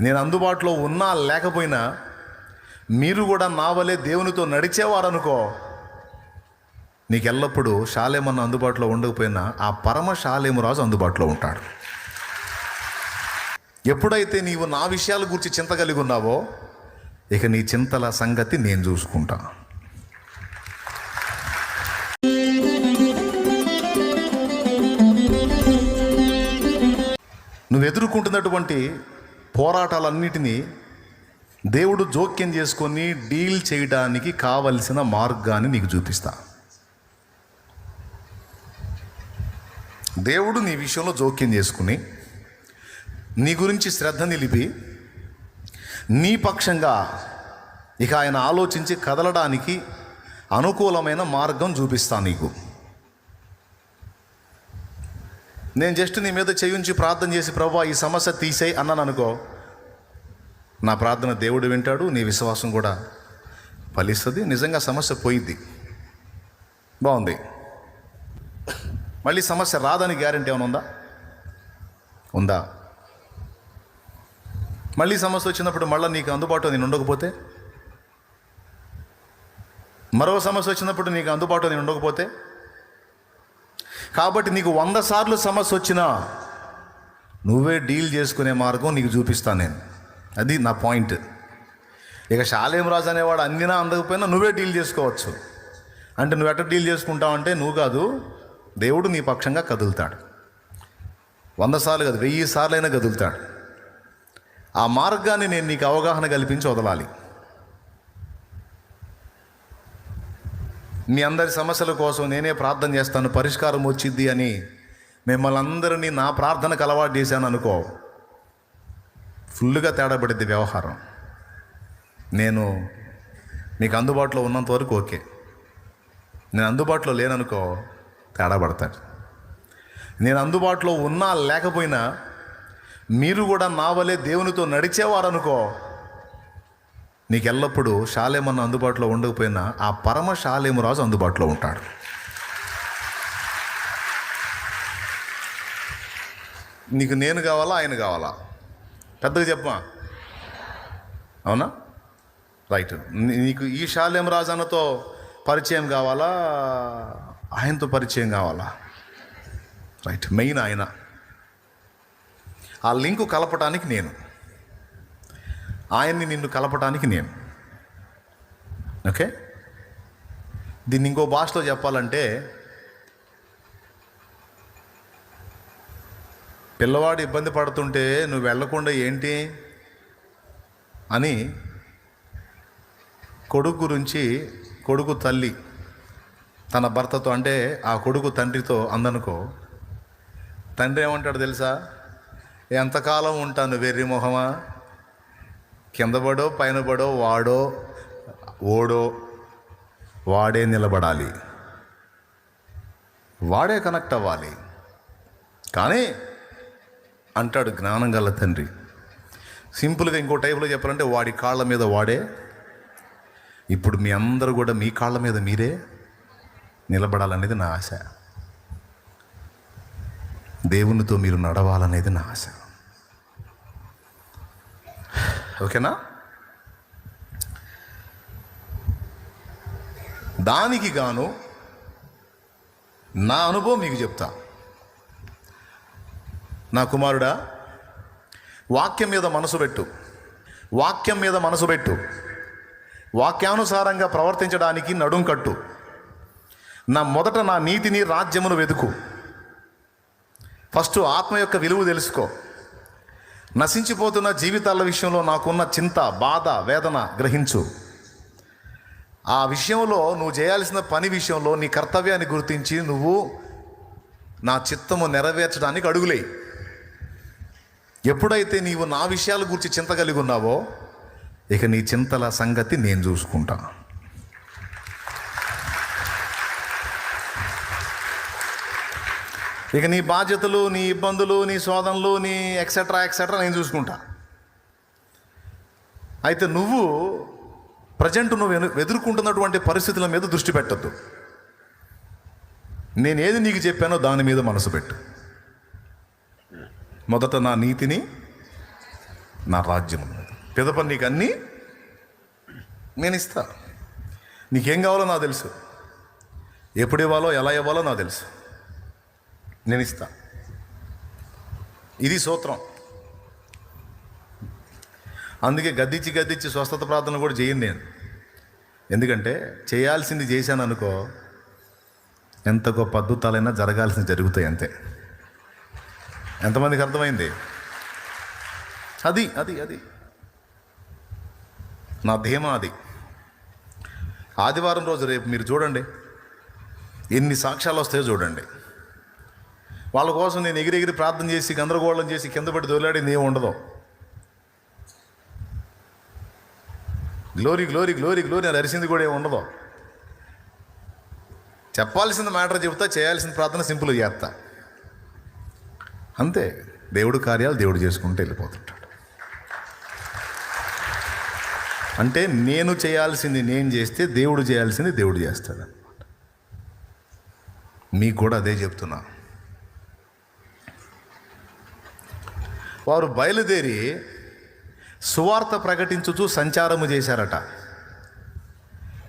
నేను అందుబాటులో ఉన్నా లేకపోయినా మీరు కూడా నా వలే దేవునితో నడిచేవారనుకో, నీకు ఎల్లప్పుడూ షాలేమన్న అందుబాటులో ఉండకపోయినా ఆ పరమ షాలేము రాజు అందుబాటులో ఉంటాడు. ఎప్పుడైతే నీవు నా విషయాల గురించి చింత కలిగి ఉన్నావో, ఇక నీ చింతల సంగతి నేను చూసుకుంటా. నువ్వు ఎదుర్కొంటున్నటువంటి పోరాటాలన్నిటినీ దేవుడు జోక్యం చేసుకొని డీల్ చేయడానికి కావలసిన మార్గాన్ని నీకు చూపిస్తా. దేవుడు నీ విషయంలో జోక్యం చేసుకుని నీ గురించి శ్రద్ధ నిలిపి నీ పక్షంగా ఇక ఆయన ఆలోచించి కదలడానికి అనుకూలమైన మార్గం చూపిస్తా నీకు. నేను జస్ట్ నీ మీద చేయించి ప్రార్థన చేసి ప్రభువా ఈ సమస్య తీసేయి అన్నాను అనుకో, నా ప్రార్థన దేవుడు వింటాడు, నీ విశ్వాసం కూడా ఫలిస్తుంది, నిజంగా సమస్య పోయిద్ది, బాగుంది. మళ్ళీ సమస్య రాదని గ్యారెంటీ ఏమైనా ఉందా? మళ్ళీ సమస్య వచ్చినప్పుడు మళ్ళీ నీకు అందుబాటులో నేను ఉండకపోతే, మరో సమస్య వచ్చినప్పుడు నీకు అందుబాటులో నేను ఉండకపోతే, కాబట్టి నీకు 100 సార్లు సమస్య వచ్చినా నువ్వే డీల్ చేసుకునే మార్గం నీకు చూపిస్తాను నేను. అది నా పాయింట్. ఇక షాలేం రాజు అనేవాడు అందినా అందకపోయినా నువ్వే డీల్ చేసుకోవచ్చు. అంటే నువ్వు ఎట్లా డీల్ చేసుకుంటావు అంటే, నువ్వు కాదు, దేవుడు నీ పక్షంగా కదులుతాడు. 100 సార్లు కాదు, 1000 సార్లు అయినా కదులుతాడు. ఆ మార్గాన్ని నేను నీకు అవగాహన కల్పించి వదలాలి. మీ అందరి సమస్యల కోసం నేనే ప్రార్థన చేస్తాను, పరిష్కారం వచ్చిద్ది అని మిమ్మల్ని అందరినీ నా ప్రార్థనకు అలవాటు చేశాను అనుకో, ఫుల్గా తేడా పడిద్ది వ్యవహారం. నేను మీకు అందుబాటులో ఉన్నంత వరకు ఓకే, నేను అందుబాటులో లేననుకో తేడా పడతాడు. నేను అందుబాటులో ఉన్నా లేకపోయినా మీరు కూడా నా వలే దేవునితో నడిచేవారనుకో, నీకు ఎల్లప్పుడూ షాలేమన్న అందుబాటులో ఉండకపోయినా ఆ పరమ షాలేము రాజు అందుబాటులో ఉంటాడు. నీకు నేను కావాలా, ఆయన కావాలా? పెద్దగా చెప్పమా, అవునా? రైట్. నీకు ఈ షాలేము రాజు అన్నతో పరిచయం కావాలా, ఆయనతో పరిచయం కావాలా? రైట్. మెయిన్ ఆయన. ఆ లింకు కలపటానికి నేను, ఆయన్ని నిన్ను కలపటానికి నేను. ఓకే. దీన్ని ఇంకో భాషలో చెప్పాలంటే, పిల్లవాడు ఇబ్బంది పడుతుంటే నువ్వు వెళ్ళకుండా ఏంటి అని కొడుకు గురించి కొడుకు తల్లి తన భర్తతో, అంటే ఆ కొడుకు తండ్రితో అందనుకో, తండ్రి ఏమంటాడు తెలుసా? ఎంతకాలం ఉంటాను వెర్రి మొహమా, కింద పడో పైన పడో వాడో ఓడో వాడే నిలబడాలి, వాడే కనెక్ట్ అవ్వాలి. కానీ అంటాడు జ్ఞానం గల తండ్రి. సింపుల్గా ఇంకో టైప్లో చెప్పాలంటే, వాడి కాళ్ళ మీద వాడే. ఇప్పుడు మీ అందరూ కూడా మీ కాళ్ళ మీద మీరే నిలబడాలనేది నా ఆశ. దేవునితో మీరు నడవాలనేది నా ఆశ. ఓకేనా? దానికి గాను నా అనుభవం మీకు చెప్తా. నా కుమారుడా, వాక్యం మీద మనసు పెట్టు, వాక్యం మీద మనసు పెట్టు, వాక్యానుసారంగా ప్రవర్తించడానికి నడుం కట్టు. మొదట నా నీతిని రాజ్యమును వెతుకు. ఫస్ట్ ఆత్మ యొక్క విలువ తెలుసుకో. నశించిపోతున్న జీవితాల విషయంలో నాకున్న చింత, బాధ, వేదన గ్రహించు. ఆ విషయంలో నువ్వు చేయాల్సిన పని విషయంలో నీ కర్తవ్యాన్ని గుర్తించి నువ్వు నా చిత్తము నెరవేర్చడానికి అడుగులేయి. ఎప్పుడైతే నీవు నా విషయాల గురించి చింత కలిగి ఉన్నావో, ఇక నీ చింతల సంగతి నేను చూసుకుంటా. ఇక నీ బాధ్యతలు, నీ ఇబ్బందులు, నీ శోధనలు, నీ ఎక్సెట్రా నేను చూసుకుంటా. అయితే నువ్వు నువ్వు ఎదుర్కొంటున్నటువంటి పరిస్థితుల మీద దృష్టి పెట్టద్దు. నేనేది నీకు చెప్పానో దాని మీద మనసు పెట్టు. మొదట నా నీతిని, నా రాజ్యం ఉన్నది. పిదప నీకు అన్నీ నేను ఇస్తా. నీకేం కావాలో నాకు తెలుసు, ఎప్పుడు ఇవ్వాలో ఎలా ఇవ్వాలో నాకు తెలుసు, నేను ఇస్తా. ఇది సూత్రం. అందుకే గద్దించి స్వస్థత ప్రార్థనలు కూడా చేయను నేను. ఎందుకంటే చేయాల్సింది చేశాను అనుకో, ఎంత గొప్ప అద్భుతాలైనా జరగాల్సింది జరుగుతాయి అంతే. ఎంతమందికి అర్థమైంది? అది అది అది నా ధీమా. అది ఆదివారం రోజు రేపు మీరు చూడండి, ఎన్ని సాక్ష్యాలు వస్తాయో చూడండి. వాళ్ళ కోసం నేను ఎగిరి ప్రార్థన చేసి గందరగోళం చేసి కింద పడి దొలాడింది ఏమి ఉండదు. గ్లోరీ గ్లోరీ గ్లోరీ గ్లోరీ అని అరిసింది కూడా ఏమి ఉండదు. చెప్పాల్సిన మ్యాటర్ చెబుతా, చేయాల్సిన ప్రార్థన సింపుల్గా చేస్తా అంతే. దేవుడు కార్యాలు దేవుడు చేసుకుంటూ వెళ్ళిపోతుంటాడు. అంటే నేను చేయాల్సింది నేను చేస్తే దేవుడు చేయాల్సింది దేవుడు చేస్తాడు అన్నమాట. మీకు కూడా అదే చెప్తున్నా. వారు బయలుదేరి సువార్త ప్రకటించుతూ సంచారము చేశారట.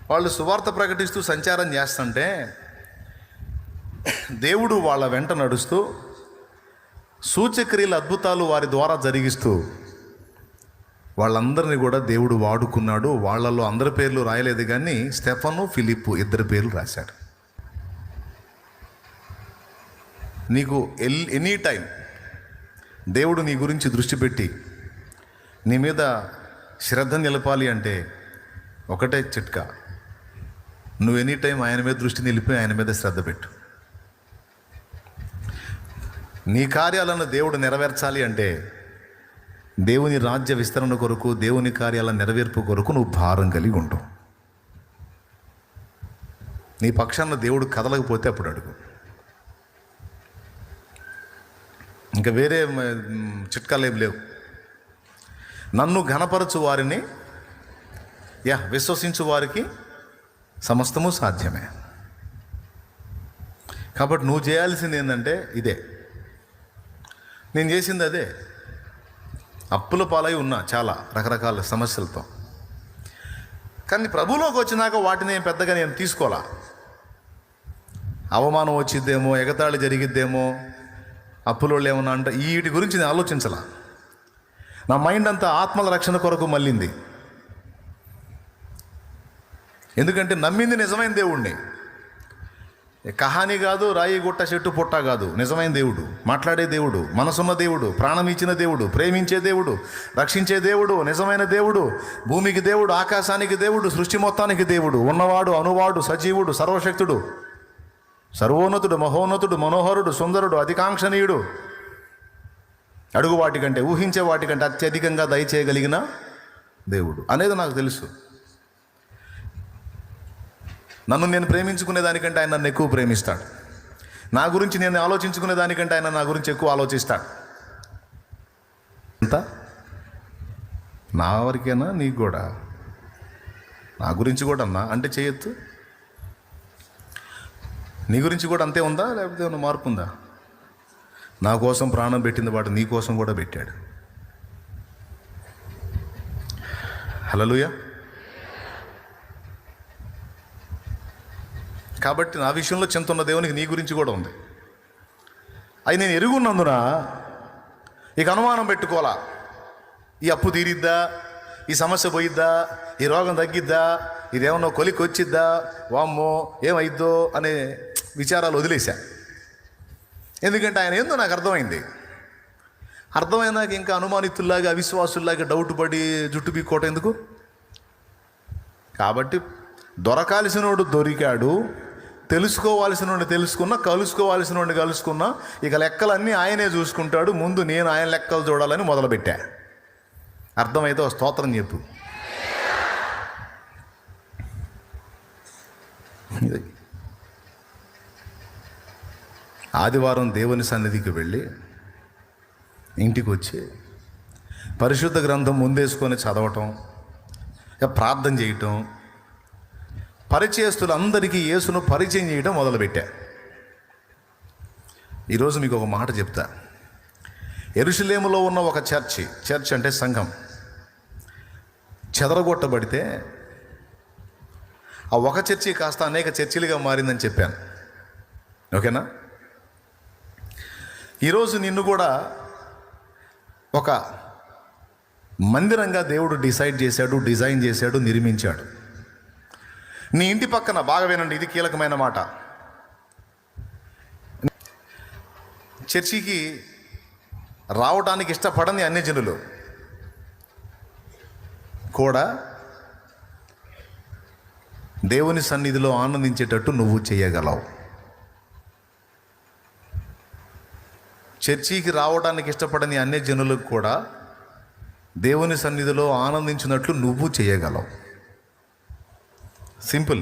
వాళ్ళు సువార్త ప్రకటిస్తూ సంచారం చేస్తుంటే దేవుడు వాళ్ళ వెంట నడుస్తూ సూచక్రియల అద్భుతాలు వారి ద్వారా జరిగిస్తూ వాళ్ళందరినీ కూడా దేవుడు వాడుకున్నాడు. వాళ్ళల్లో అందరి పేర్లు రాయలేదు, కానీ స్టెఫను, ఫిలిప్పు ఇద్దరి పేర్లు రాశాడు. నీకు ఎనీ టైం దేవుడు నీ గురించి దృష్టి పెట్టి నీ మీద శ్రద్ధ నిలపాలి అంటే ఒకటే చిట్కా, నువ్వు ఎనీ టైం ఆయన మీద దృష్టి నిలిపి ఆయన మీద శ్రద్ధ పెట్టు. నీ కార్యాలను దేవుడు నెరవేర్చాలి అంటే దేవుని రాజ్య విస్తరణ కొరకు, దేవుని కార్యాల నెరవేర్పు కొరకు నువ్వు భారం కలిగి ఉంటావు. నీ పక్షాన దేవుడు కదలకపోతే అప్పుడు అడుగు. ఇంకా వేరే చిట్కాలు ఏం లేవు. నన్ను ఘనపరచు వారిని విశ్వసించు వారికి సమస్తము సాధ్యమే. కాబట్టి నువ్వు చేయాల్సింది ఏంటంటే ఇదే. నేను చేసింది అదే. అప్పుల పాలై ఉన్నా చాలా రకరకాల సమస్యలతో, కానీ ప్రభువులోకి వచ్చినాక వాటిని పెద్దగా నేను తీసుకోవాలా. అవమానం వచ్చిద్దేమో, ఎగతాళి జరిగిద్దేమో, అప్పులోళ్ళు ఏమన్నా అంటే వీటి గురించి నేను ఆలోచించాల. నా మైండ్ అంతా ఆత్మల రక్షణ కొరకు మళ్ళింది. ఎందుకంటే నమ్మింది నిజమైన దేవుణ్ణి. కహాని కాదు, రాయి గుట్ట చెట్టు పుట్ట కాదు, నిజమైన దేవుడు, మాట్లాడే దేవుడు, మనసున్న దేవుడు, ప్రాణం ఇచ్చిన దేవుడు, ప్రేమించే దేవుడు, రక్షించే దేవుడు, నిజమైన దేవుడు, భూమికి దేవుడు, ఆకాశానికి దేవుడు, సృష్టి మొత్తానికి దేవుడు, ఉన్నవాడు, అనువాడు, సజీవుడు, సర్వశక్తుడు, సర్వోన్నతుడు, మహోన్నతుడు, మనోహరుడు, సుందరుడు, అధికాంక్షణీయుడు, అడుగు వాటికంటే, ఊహించే వాటికంటే అత్యధికంగా దయచేయగలిగిన దేవుడు అనేది నాకు తెలుసు. నన్ను నేను ప్రేమించుకునే దానికంటే ఆయన నన్ను ఎక్కువ ప్రేమిస్తాడు. నా గురించి నేను ఆలోచించుకునే దానికంటే ఆయన నా గురించి ఎక్కువ ఆలోచిస్తాడు. అంత నా వరకేనా? నీకు కూడా నా గురించి కూడా అన్నా అంటే చేయొద్దు. నీ గురించి కూడా అంతే ఉందా, లేకపోతే ఏమైనా మార్పు ఉందా? నా కోసం ప్రాణం పెట్టింది వాడు నీ కోసం కూడా పెట్టాడు. హల్లెలూయా. కాబట్టి నా విషయంలో చింత ఉన్న దేవునికి నీ గురించి కూడా ఉంది. అది నేను ఎరుగున్నందున ఇక అనుమానం పెట్టుకోవాలా. ఈ అప్పు తీరిద్దా, ఈ సమస్య పోయిద్దా, ఈ రోగం తగ్గిద్దా, ఇదేమన్నా కొలికి వచ్చిద్దా, వామ్మో ఏమైద్దో అనే విచారాలు వదిలేశా. ఎందుకంటే ఆయన ఏందో నాకు అర్థమైంది. అర్థమైనాక ఇంకా అనుమానితుల్లాగా, అవిశ్వాసుల్లాగా డౌట్ పడి జుట్టు పీక్కోవటం ఎందుకు? కాబట్టి దొరకాల్సినోడు దొరికాడు, తెలుసుకోవాల్సినోడిని తెలుసుకున్నా, కలుసుకోవాల్సినోడిని కలుసుకున్నా, ఇక లెక్కలన్నీ ఆయనే చూసుకుంటాడు. ముందు నేను ఆయన లెక్కలు చూడాలని మొదలుపెట్టా. అర్థమైతే ఒక స్తోత్రం చెప్పు. ఆదివారం దేవుని సన్నిధికి వెళ్ళి ఇంటికి వచ్చి పరిశుద్ధ గ్రంథం ముందేసుకొని చదవటం, ప్రార్థన చేయటం, పరిచయస్తులందరికీ యేసును పరిచయం చేయడం మొదలుపెట్టా. ఈరోజు మీకు ఒక మాట చెప్తా. యెరూషలేములో ఉన్న ఒక చర్చ్ అంటే సంఘం చెదరగొట్టబడితే ఆ ఒక చర్చి కాస్త అనేక చర్చిలుగా మారిందని చెప్పాను. ఓకేనా? ఈరోజు నిన్ను కూడా ఒక మందిరంగా దేవుడు డిజైన్ చేశాడు, నిర్మించాడు. నీ ఇంటి పక్కన, బాగా వినండి, ఇది కీలకమైన మాట, చర్చికి రావడానికి ఇష్టపడని అన్యజనులు కూడా దేవుని సన్నిధిలో ఆనందించేటట్టు నువ్వు చేయగలవు. చర్చికి రావడానికి ఇష్టపడని అన్యజనులకు కూడా దేవుని సన్నిధిలో ఆనందించినట్లు నువ్వు చేయగలవు. సింపుల్.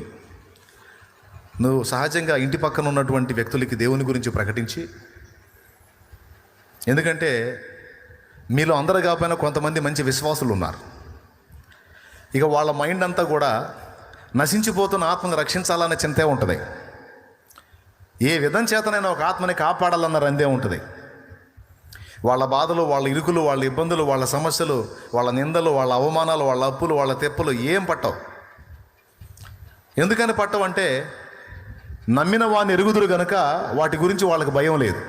నువ్వు సహజంగా ఇంటి పక్కన ఉన్నటువంటి వ్యక్తులకి దేవుని గురించి ప్రకటించి, ఎందుకంటే మీలో అందరూ కాకపోయినా కొంతమంది మంచి విశ్వాసులు ఉన్నారు. ఇక వాళ్ళ మైండ్ అంతా కూడా నశించిపోతున్న ఆత్మను రక్షించాలనే చింతే ఉంటుంది. ఏ విధం చేతనైనా ఒక ఆత్మని కాపాడాలన్న రందే ఉంటుంది. వాళ్ళ బాధలు, వాళ్ళ ఇరుకులు, వాళ్ళ ఇబ్బందులు, వాళ్ళ సమస్యలు, వాళ్ళ నిందలు, వాళ్ళ అవమానాలు, వాళ్ళ అప్పులు, వాళ్ళ తెప్పులు ఏం పట్టవు. ఎందుకని పట్టవంటే నమ్మిన వాడిని ఎరుగుదురు గనుక వాటి గురించి వాళ్ళకి భయం లేదు.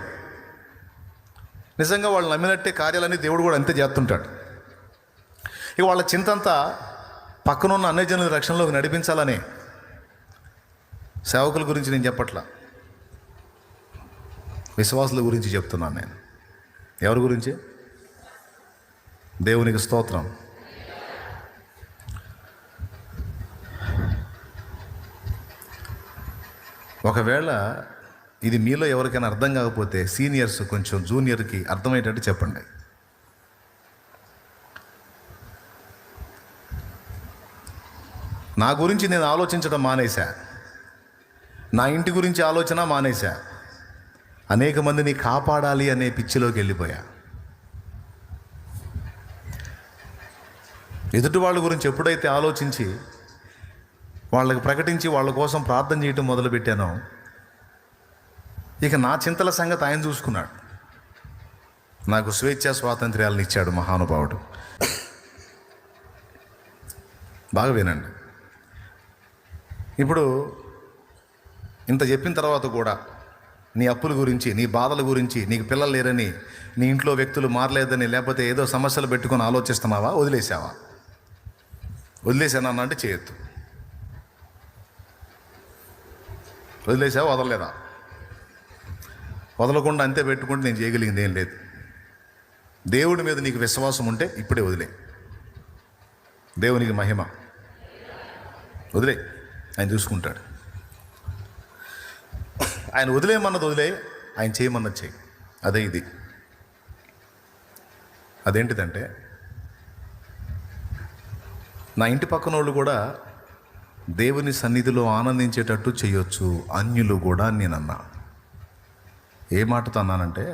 నిజంగా వాళ్ళు నమ్మినట్టే కార్యాలన్నీ దేవుడు కూడా అంతే చేస్తుంటాడు. ఇక వాళ్ళ చింతంతా పక్కనున్న అన్యజనుల రక్షణలోకి నడిపించాలనే. సేవకుల గురించి నేను చెప్పట్లా, విశ్వాసుల గురించి చెప్తున్నాను నేను. ఎవరి గురించి? దేవునికి స్తోత్రం. ఒకవేళ ఇది మీలో ఎవరికైనా అర్థం కాకపోతే సీనియర్స్ కొంచెం జూనియర్కి అర్థమయ్యేటట్టు చెప్పండి. నా గురించి నేను ఆలోచించడం మానేశా, నా ఇంటి గురించి ఆలోచన మానేశా, అనేక మందిని కాపాడాలి అనే పిచ్చిలోకి వెళ్ళిపోయా. ఎదుటి వాళ్ళ గురించి ఎప్పుడైతే ఆలోచించి వాళ్ళకి ప్రకటించి వాళ్ళ కోసం ప్రార్థన చేయటం మొదలుపెట్టానో, ఇక నా చింతల సంగతి ఆయన చూసుకున్నాడు. నాకు స్వేచ్ఛా స్వాతంత్ర్యాలను ఇచ్చాడు మహానుభావుడు. బాగా వినండి. ఇప్పుడు ఇంత చెప్పిన తర్వాత కూడా నీ అప్పుల గురించి, నీ బాధల గురించి, నీకు పిల్లలు లేరని, నీ ఇంట్లో వ్యక్తులు మారలేదని, లేకపోతే ఏదో సమస్యలు పెట్టుకొని ఆలోచిస్తున్నావా? వదిలేసావా? వదిలేసానా అంటే చేయొద్దు. వదిలేసావా? వదలలేదా? వదలకుండా అంతే పెట్టుకుంటే నేను చేయగలిగింది ఏం లేదు. దేవుడి మీద నీకు విశ్వాసం ఉంటే ఇప్పుడే వదిలే. దేవునికి మహిమ. వదిలే, ఆయన చూసుకుంటాడు. ఆయన వదిలేయమన్నది వదిలే, ఆయన చేయమన్నది చేయి. అదే ఇది. అదేంటిదంటే, నా ఇంటి పక్కన వాళ్ళు కూడా దేవుని సన్నిధిలో ఆనందించేటట్టు చేయొచ్చు, అన్యులు కూడా నేనన్నా. ఏ మాటతో అన్నానంటే,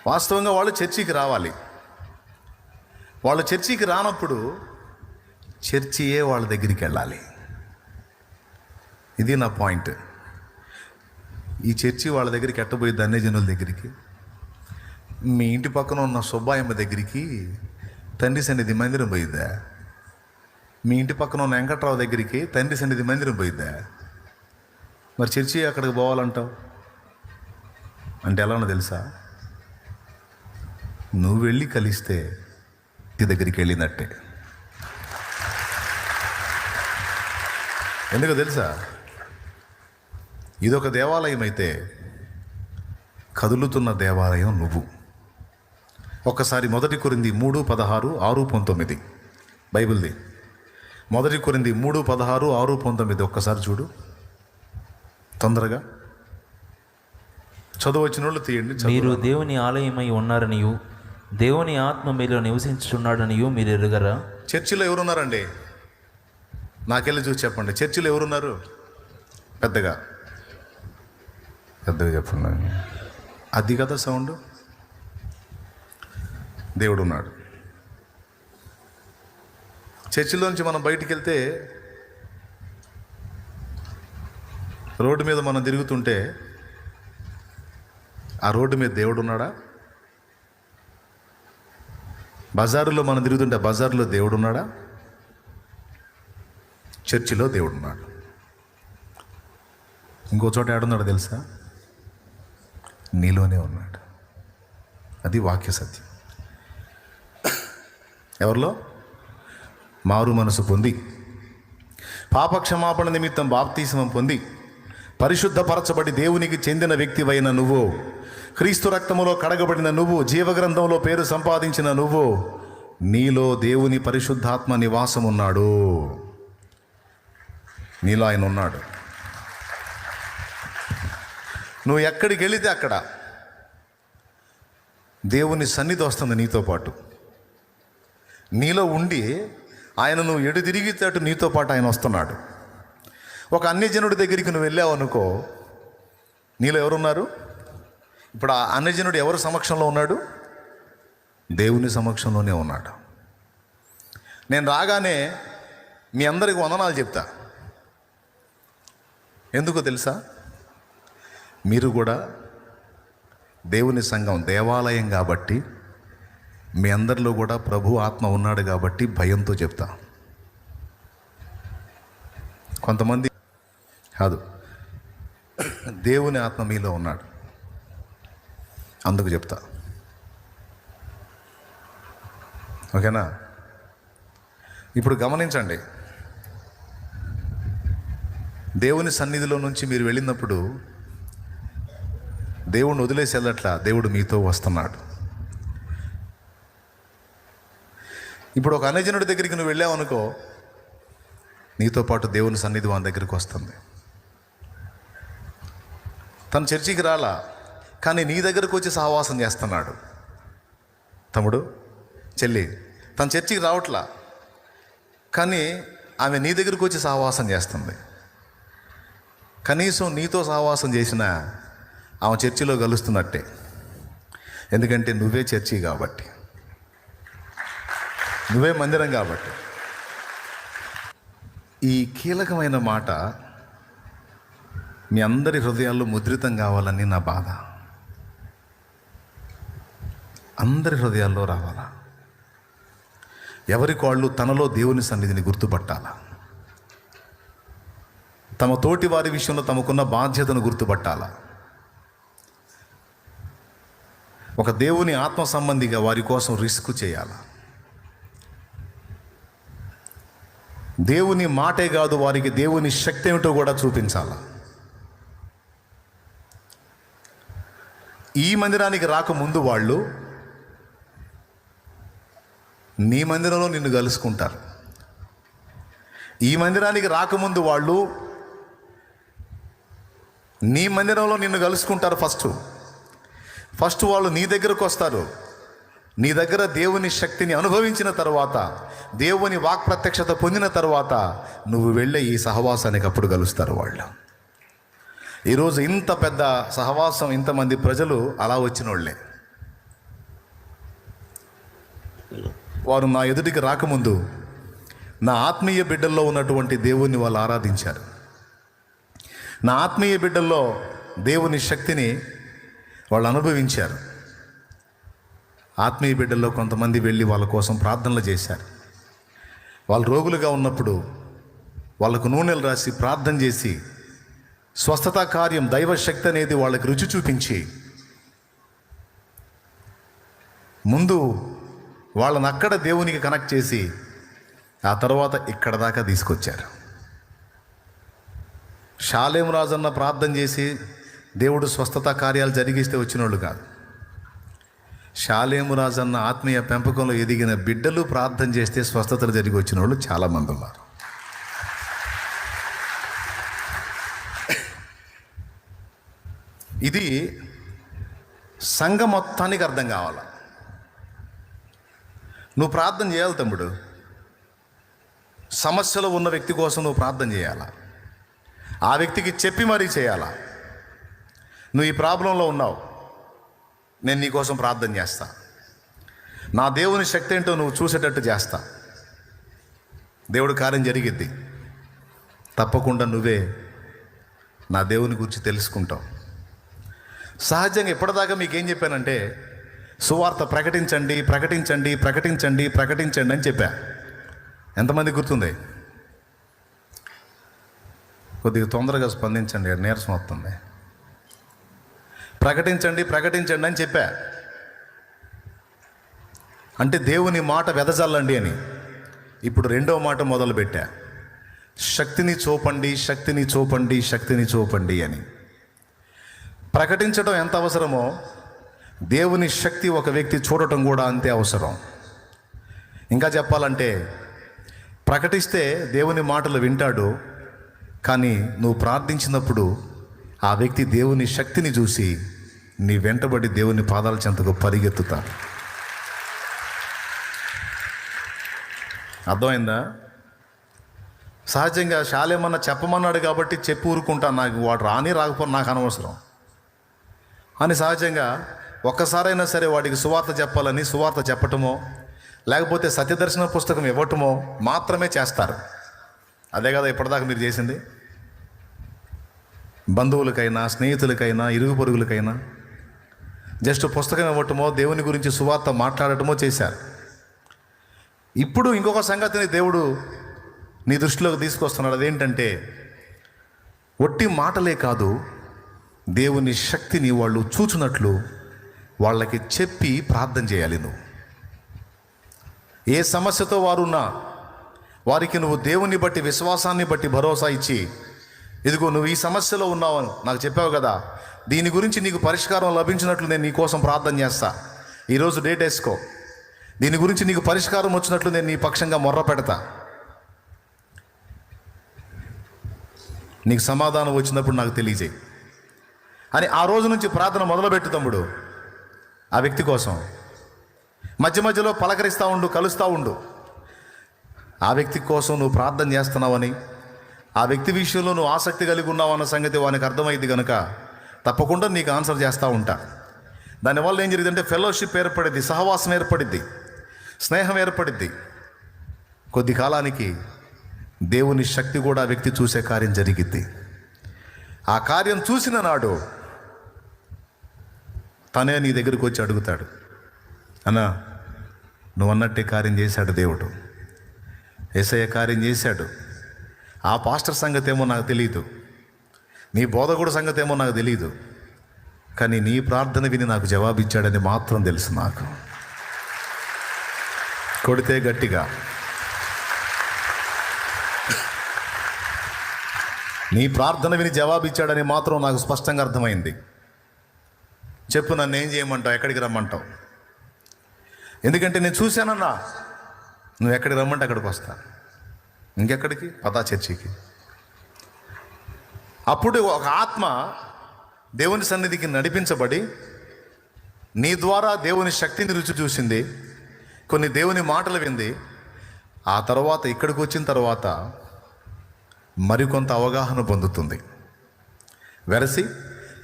వాస్తవంగా వాళ్ళు చర్చికి రావాలి. వాళ్ళు చర్చికి రానప్పుడు చర్చియే వాళ్ళ దగ్గరికి వెళ్ళాలి. ఇది నా పాయింట్. ఈ చర్చి వాళ్ళ దగ్గరికి ఎట్టబోయిద్ది? అన్యజనుల దగ్గరికి. మీ ఇంటి పక్కన ఉన్న సుబ్బాయమ్మ దగ్గరికి తండ్రి సన్నిధి మందిరం పోయిద్దా? మీ ఇంటి పక్కన ఉన్న వెంకట్రావు దగ్గరికి తండ్రి సన్నిధి మందిరం పోయిద్దా? మరి చర్చి అక్కడికి పోవాలంటావు అంటే ఎలానో తెలుసా? నువ్వు వెళ్ళి కలిస్తే ఇంటి దగ్గరికి వెళ్ళినట్టే. ఎందుకో తెలుసా? ఇదొక దేవాలయం అయితే కదులుతున్న దేవాలయం నువ్వు. ఒక్కసారి 1 కొరింథీ 3:16, 6:19 బైబిల్ది. 1 కొరింథీ 3:16, 6:19 ఒక్కసారి చూడు తొందరగా. చదువు వచ్చిన వాళ్ళు తీయండి. మీరు దేవుని ఆలయమై ఉన్నారనియు దేవుని ఆత్మ మీలో నివసించుచున్నాడనియు మీరు ఎరుగరా? చర్చిలో ఎవరున్నారండి? నాకెళ్ళి చూసి చెప్పండి. చర్చిలో ఎవరున్నారు? పెద్దగా చెప్పండి. అది కదా సౌండ్. దేవుడు ఉన్నాడు. చర్చిలోంచి మనం బయటికి వెళ్తే, రోడ్డు మీద మనం తిరుగుతుంటే, ఆ రోడ్డు మీద దేవుడు ఉన్నాడా? బజారులో మనం తిరుగుతుంటే బజారులో దేవుడు ఉన్నాడా? చర్చిలో దేవుడు ఉన్నాడు. ఇంకో చోట ఏడున్నాడు తెలుసా? నీలోనే ఉన్నాడు. అది వాక్య సత్యం. ఎవరిలో? మారు మనసు పొంది, పాపక్షమాపణ నిమిత్తం బాప్తీసం పొంది, పరిశుద్ధపరచబడి దేవునికి చెందిన వ్యక్తివైన నువ్వు, క్రీస్తు రక్తములో కడగబడిన నువ్వు, జీవగ్రంథంలో పేరు సంపాదించిన నువ్వు, నీలో దేవుని పరిశుద్ధాత్మ నివాసం ఉన్నాడు. నీలో ఆయన ఉన్నాడు. నువ్వు ఎక్కడికి వెళితే అక్కడ దేవుని సన్నిధి వస్తుంది నీతో పాటు. నీలో ఉండి ఆయన నువ్వు ఎడు తిరిగితే అటు నీతో పాటు ఆయన వస్తున్నాడు. ఒక అన్యజనుడి దగ్గరికి నువ్వు వెళ్ళావు అనుకో, నీలో ఎవరున్నారు? ఇప్పుడు ఆ అన్యజనుడు ఎవరి సమక్షంలో ఉన్నాడు? దేవుని సమక్షంలోనే ఉన్నాడు. నేను రాగానే మీ అందరికి వందనాలు చెప్తా. ఎందుకో తెలుసా? మీరు కూడా దేవుని సంఘం, దేవాలయం కాబట్టి, మీ అందరిలో కూడా ప్రభు ఆత్మ ఉన్నాడు కాబట్టి భయంతో చెప్తా. కొంతమంది కాదు, దేవుని ఆత్మ మీలో ఉన్నాడు అందుకు చెప్తా. ఓకేనా? ఇప్పుడు గమనించండి, దేవుని సన్నిధిలో నుంచి మీరు వెళ్ళినప్పుడు దేవుడిని వదిలేసి వెళ్ళట్లా, దేవుడు మీతో వస్తున్నాడు. ఇప్పుడు ఒక అన్యజనుడి దగ్గరికి నువ్వు వెళ్ళావు అనుకో, నీతో పాటు దేవుని సన్నిధి వాని దగ్గరికి వస్తుంది. తను చర్చికి రాలా, కానీ నీ దగ్గరకు వచ్చి సహవాసం చేస్తున్నాడు. తమ్ముడు, చెల్లి, తను చర్చికి రావట్లా, కానీ ఆమె నీ దగ్గరకు వచ్చి సహవాసం చేస్తుంది. కనీసం నీతో సహవాసం చేసిన ఆమె చర్చిలో కలుస్తున్నట్టే. ఎందుకంటే నువ్వే చర్చి కాబట్టి, నువ్వే మందిరం కాబట్టి. ఈ కీలకమైన మాట మీ అందరి హృదయాల్లో ముద్రితం కావాలని నా బాధ. అందరి హృదయాల్లో రావాలా? ఎవరికి వాళ్ళు తనలో దేవుని సన్నిధిని గుర్తుపట్టాలా? తమ తోటి వారి విషయంలో తమకున్న బాధ్యతను గుర్తుపట్టాలా? ఒక దేవుని ఆత్మ సంబంధిగా వారి కోసం రిస్క్ చేయాలా? దేవుని మాటే కాదు, వారికి దేవుని శక్తి ఏమిటో కూడా చూపించాలా? ఈ మందిరానికి రాకముందు వాళ్ళు నీ మందిరంలో నిన్ను కలుసుకుంటారు. ఈ మందిరానికి రాకముందు వాళ్ళు నీ మందిరంలో నిన్ను కలుసుకుంటారు. ఫస్ట్ వాళ్ళు నీ దగ్గరకు వస్తారు. నీ దగ్గర దేవుని శక్తిని అనుభవించిన తర్వాత, దేవుని వాక్ ప్రత్యక్షత పొందిన తర్వాత నువ్వు వెళ్ళే ఈ సహవాసానికి అప్పుడు కలుస్తారు వాళ్ళు. ఈరోజు ఇంత పెద్ద సహవాసం, ఇంతమంది ప్రజలు అలా వచ్చిన వాళ్ళే. వారు నా ఎదుటికి రాకముందు నా ఆత్మీయ బిడ్డల్లో ఉన్నటువంటి దేవుణ్ణి వాళ్ళు ఆరాధించారు. నా ఆత్మీయ బిడ్డల్లో దేవుని శక్తిని వాళ్ళు అనుభవించారు. ఆత్మీయ బిడ్డల్లో కొంతమంది వెళ్ళి వాళ్ళ కోసం ప్రార్థనలు చేశారు. వాళ్ళు రోగులుగా ఉన్నప్పుడు వాళ్ళకు నూనెలు రాసి ప్రార్థన చేసి, స్వస్థతా కార్యం, దైవశక్తి అనేది వాళ్ళకి రుచి చూపించి, ముందు వాళ్ళని అక్కడ దేవునికి కనెక్ట్ చేసి ఆ తర్వాత ఇక్కడ దాకా తీసుకొచ్చారు. షాలేం రాజన్న ప్రార్థన చేసి దేవుడు స్వస్థత కార్యాలు జరిగిస్తే వచ్చిన వాళ్ళు కాదు. షాలేము రాజన్న ఆత్మీయ పెంపకంలో ఎదిగిన బిడ్డలు ప్రార్థన చేస్తే స్వస్థతలు జరిగి వచ్చిన వాళ్ళు చాలామంది ఉన్నారు. ఇది సంఘం మొత్తానికి అర్థం కావాలి. నువ్వు ప్రార్థన చేయాలి తమ్ముడు. సమస్యలో ఉన్న వ్యక్తి కోసం నువ్వు ప్రార్థన చేయాలా? ఆ వ్యక్తికి చెప్పి మరీ చేయాలా? నువ్వు ఈ ప్రాబ్లంలో ఉన్నావు, నేను నీకోసం ప్రార్థన చేస్తా, నా దేవుని శక్తి ఏంటో నువ్వు చూసేటట్టు చేస్తా, దేవుడు కార్యం జరిగిద్ది. తప్పకుండా నువ్వే నా దేవుని గురించి తెలుసుకుంటావు. సహజంగా ఇప్పటిదాకా మీకేం చెప్పానంటే, సువార్త ప్రకటించండి ప్రకటించండి ప్రకటించండి ప్రకటించండి అని చెప్పా. ఎంతమంది గుర్తుంది? కొద్దిగా తొందరగా స్పందించండి, నీరసం వస్తుంది. ప్రకటించండి ప్రకటించండి అని చెప్పా. అంటే దేవుని మాట వెదజల్లండి అని. ఇప్పుడు రెండవ మాట మొదలుపెట్టా, శక్తిని చూపండి శక్తిని చూపండి శక్తిని చూపండి అని. ప్రకటించడం ఎంత అవసరమో దేవుని శక్తి ఒక వ్యక్తి చూడటం కూడా అంతే అవసరం. ఇంకా చెప్పాలంటే ప్రకటిస్తే దేవుని మాటలు వింటాడు, కానీ నువ్వు ప్రార్థించినప్పుడు ఆ వ్యక్తి దేవుని శక్తిని చూసి నీ వెంటబడి దేవుని పాదాల చెంతకు పరిగెత్తుతాడు. అర్థమైందా? సహజంగా శాలేమన్నా చెప్పమన్నాడు కాబట్టి చెప్పి ఊరుకుంటాను, నాకు వాడు రాని రాకపోతే నాకు అనవసరం అని సహజంగా ఒక్కసారైనా సరే వాడికి సువార్త చెప్పాలని సువార్త చెప్పటమో లేకపోతే సత్యదర్శన పుస్తకం ఇవ్వటమో మాత్రమే చేస్తారు. అదే కదా ఇప్పటిదాకా మీరు చేసింది. బంధువులకైనా స్నేహితులకైనా ఇరుగు పొరుగులకైనా జస్ట్ పుస్తకం ఇవ్వటమో దేవుని గురించి సువార్త మాట్లాడటమో చేశారు. ఇప్పుడు ఇంకొక సంగతిని దేవుడు నీ దృష్టిలోకి తీసుకొస్తున్నాడు. అదేంటంటే ఒట్టి మాటలే కాదు, దేవుని శక్తిని వాళ్ళు చూచున్నట్లు వాళ్ళకి చెప్పి ప్రార్థన చేయాలి. నువ్వు ఏ సమస్యతో వారున్నా వారికి నువ్వు దేవుని బట్టి విశ్వాసాన్ని బట్టి భరోసా ఇచ్చి, ఇదిగో నువ్వు ఈ సమస్యలో ఉన్నావు నాకు చెప్పావు కదా, దీని గురించి నీకు పరిష్కారం లభించినట్లు నేను నీ కోసం ప్రార్థన చేస్తా, ఈరోజు డేట్ వేసుకో, దీని గురించి నీకు పరిష్కారం వచ్చినట్లు నేను నీ పక్షంగా మొర్ర పెడతా, నీకు సమాధానం వచ్చినప్పుడు నాకు తెలియజేయి అని ఆ రోజు నుంచి ప్రార్థన మొదలుపెట్టు తమ్ముడు. ఆ వ్యక్తి కోసం మధ్య మధ్యలో పలకరిస్తూ ఉండు, కలుస్తూ ఉండు. ఆ వ్యక్తి కోసం నువ్వు ప్రార్థన చేస్తున్నావని, ఆ వ్యక్తి విషయంలో నువ్వు ఆసక్తి కలిగి ఉన్నావు అన్న సంగతి వానికి అర్థమైంది కనుక తప్పకుండా నీకు ఆన్సర్ చేస్తూ ఉంటా. దానివల్ల ఏం జరిగిందంటే ఫెలోషిప్ ఏర్పడిద్ది, సహవాసం ఏర్పడిద్ది, స్నేహం ఏర్పడిద్ది. కొద్ది కాలానికి దేవుని శక్తి కూడా ఆ వ్యక్తి చూసే కార్యం జరిగిద్ది. ఆ కార్యం చూసిన నాడు తనే నీ దగ్గరికి వచ్చి అడుగుతాడు, అన్నా నువ్వు అన్నట్టే కార్యం చేశాడు దేవుడు, యేసయ్య కార్యం చేశాడు. ఆ పాస్టర్ సంగతి ఏమో నాకు తెలియదు, నీ బోధకుడు సంగతి ఏమో నాకు తెలియదు, కానీ నీ ప్రార్థన విని నాకు జవాబిచ్చాడని మాత్రం తెలుసు. నాకు కొడితే గట్టిగా, నీ ప్రార్థన విని జవాబిచ్చాడని మాత్రం నాకు స్పష్టంగా అర్థమైంది. చెప్పు, నన్ను ఏం చేయమంటావు, ఎక్కడికి రమ్మంటావు? ఎందుకంటే నేను చూశానన్నా, నువ్వు ఎక్కడికి రమ్మంటే అక్కడికి వస్తా. ఇంకెక్కడికి? పతా చర్చికి. అప్పుడు ఒక ఆత్మ దేవుని సన్నిధికి నడిపించబడి నీ ద్వారా దేవుని శక్తిని రుచి చూసింది, కొన్ని దేవుని మాటలు వింది. ఆ తర్వాత ఇక్కడికి వచ్చిన తర్వాత మరికొంత అవగాహన పొందుతుంది. వెరసి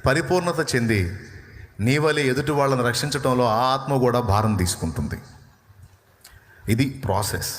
పరిపూర్ణత చెంది నీ వలె ఎదుటి వాళ్ళని రక్షించడంలో ఆ ఆత్మ కూడా భారం తీసుకుంటుంది. ఇది ప్రాసెస్.